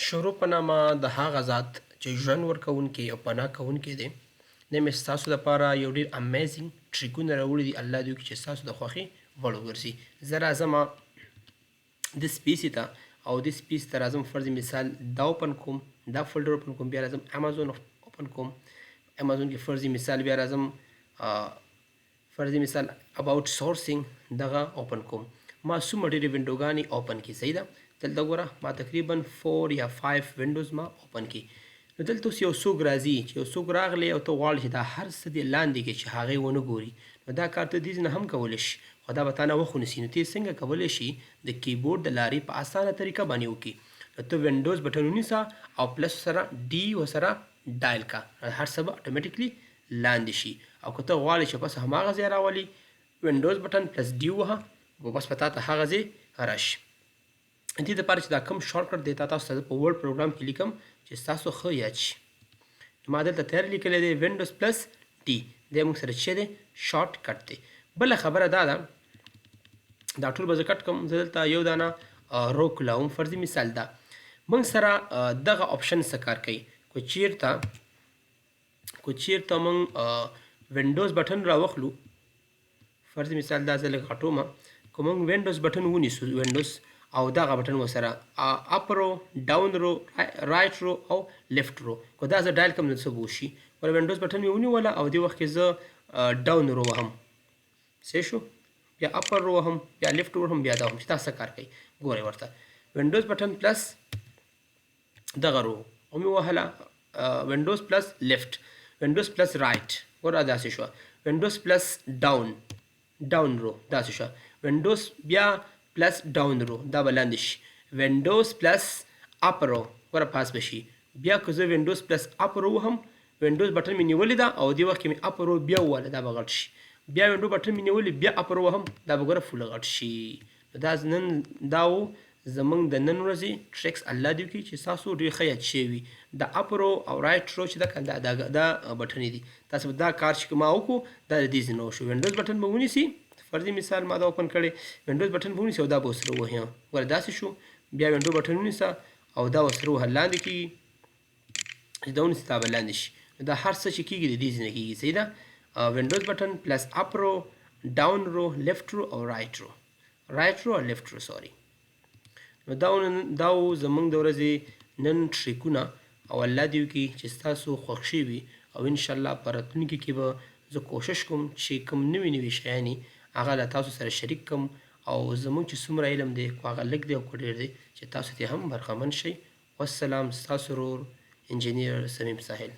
شروع په نامه د هغه ذات چې ژوند ورکوونکی او پناه کوونکی دی. نن مې ستاسو دپاره یو ډېر امیزینګ ټریکونه راوړي دي. الله دې وکړي چې ستاسو د خوښې وړ وګرځي. زه راځمه دې سپیسي ته او دې سپیس ته راځم فرض مثال دا اوپن کوم، دا فولډر اوپن کوم، بیا راځم امازون اوپن کوم. امازون کې فرض مثال بیا راځم فرض مثال اباوټ سورسینګ دغه اوپن کوم. ما څومره ډېرې وینډوګانې اوپن کړي. صحیح ده. دلته ګوره ما تقریبا 4 یا 5 وینډوز ما اوپن کړي. نو دلته اوس یو څوک راځي چې یو څوک راغلی او ته غواړې چې دا هر څه دې لاندې کړي چې هغې ونه ګوري، نو دا کار ته دې نه هم کولی شي، خو دا به تا نه وخونیسي. نو ته څنګه کولی شي د کیبورډ د لارې په اسانه طریقه باندې وکړي. نو ته وینډوز بټن ونیسه او پلس سره ډي ورسره ډایل کا، هر څه به اتومیټیکلی لاندې شي. او که ته غواړې چې بس هماغه ځای راولي وینډوز بټن پلس ډي ووهه او بس په تا ته هغه ځای راشي. دې دپاره چې دا کوم شارټکټ دی تاسو ته په ورډ پروګرام کې لیکم چې ستاسو ښه یاد شي. ما دلته تیار لیکلی دی وینډوز پلس ډي، دی موږ سره چې دی شارټ کټ دی. بله خبره دا ده دا ټول به زه کټ کوم. زه دلته یو دانه رو کولاوم. فرضي مثال دا موږ سره دغه آپشن څه کار کوي. که چیرته موږ وینډوز بټن راوخلو، فرضي مثال دا زه لږ غټومه، که موږ وینډوز بټن ونیسو وینډوز او دغه بټن ورسره اپ رو، ډاون رو، رایټ رو او لیفټ رو، که دا زه ډایل کړم نو څه به وشي. ګوره وینډوز بټن مې ونیوله او دې وخت کې زه ډاون رو وهم، صحیح شو، بیا اپر رو وهم، بیا لیفټ رو وهم، بیا دا وهم چې دا څه کار کوي. ګورئ ورته وینډوز بټن پلس دغه رو او مې ووهله، وینډوز پلس لیفټ، وینډوز پلس رایټ، ګوره داسې شوه، وینډوز پلس ډاون رو داسې شوه، وینډوز بیا پلس ډاون رو دا به لاندې شي، وینډوز پلس اپ رو ګوره پاس به شي. بیا که زه وینډوز پلس اپ رو وهم، وینډوز بټن مې نیولې ده او دې وخت کې مې اپ رو بیا وواله دا به غټ شي. بیا وینډو بټن مې نیولې بیا اپ رو وهم دا به ګوره فول غټ شي. دا نن دا و زمونږ د نن ورځې ټریکس. الله دې وکړي چې ستاسو ډېر ښه یاد شوي وي. د اپ رو او رایټ رو چې دا بټنې دي، تاسو به دا کار چې ما وکړو دا د دې ځای نه وشو. وینډوز بټن به ونیسي، فرضي مثال ما دا اوپن کړی، وینډوز بټن به ونیسي او دا به ورسره ووهي، ګوره داسې شو. بیا وینډو بټن ونیسه او دا ورسره ووهه، لاندې کېږي، چې دا ونیسي دا به لاندې شي. نو دا هر څه چې کېږي د دې ځای نه کېږي. صحیح ده. وینډوز بټن پلس اپ رو، ډاون رو، لیفټ رو او رایټ رو او لیفټ رو سوري. نو دا و زمونږ د ورځې نن ټریکونه او الله دې وکړي چې ستاسو خوښ شوي او انشاءالله په راتلونکي کې به زه کوشش کوم چې کوم نوي شیانې هغه له تاسو سره شریک کړم او زمونږ چې څومره علم دی که هغه لږ دی او که ډېر دی چې تاسو ترې هم برخمن شئ. والسلام، ستاسو ورور انجینیر صمیم ساحل.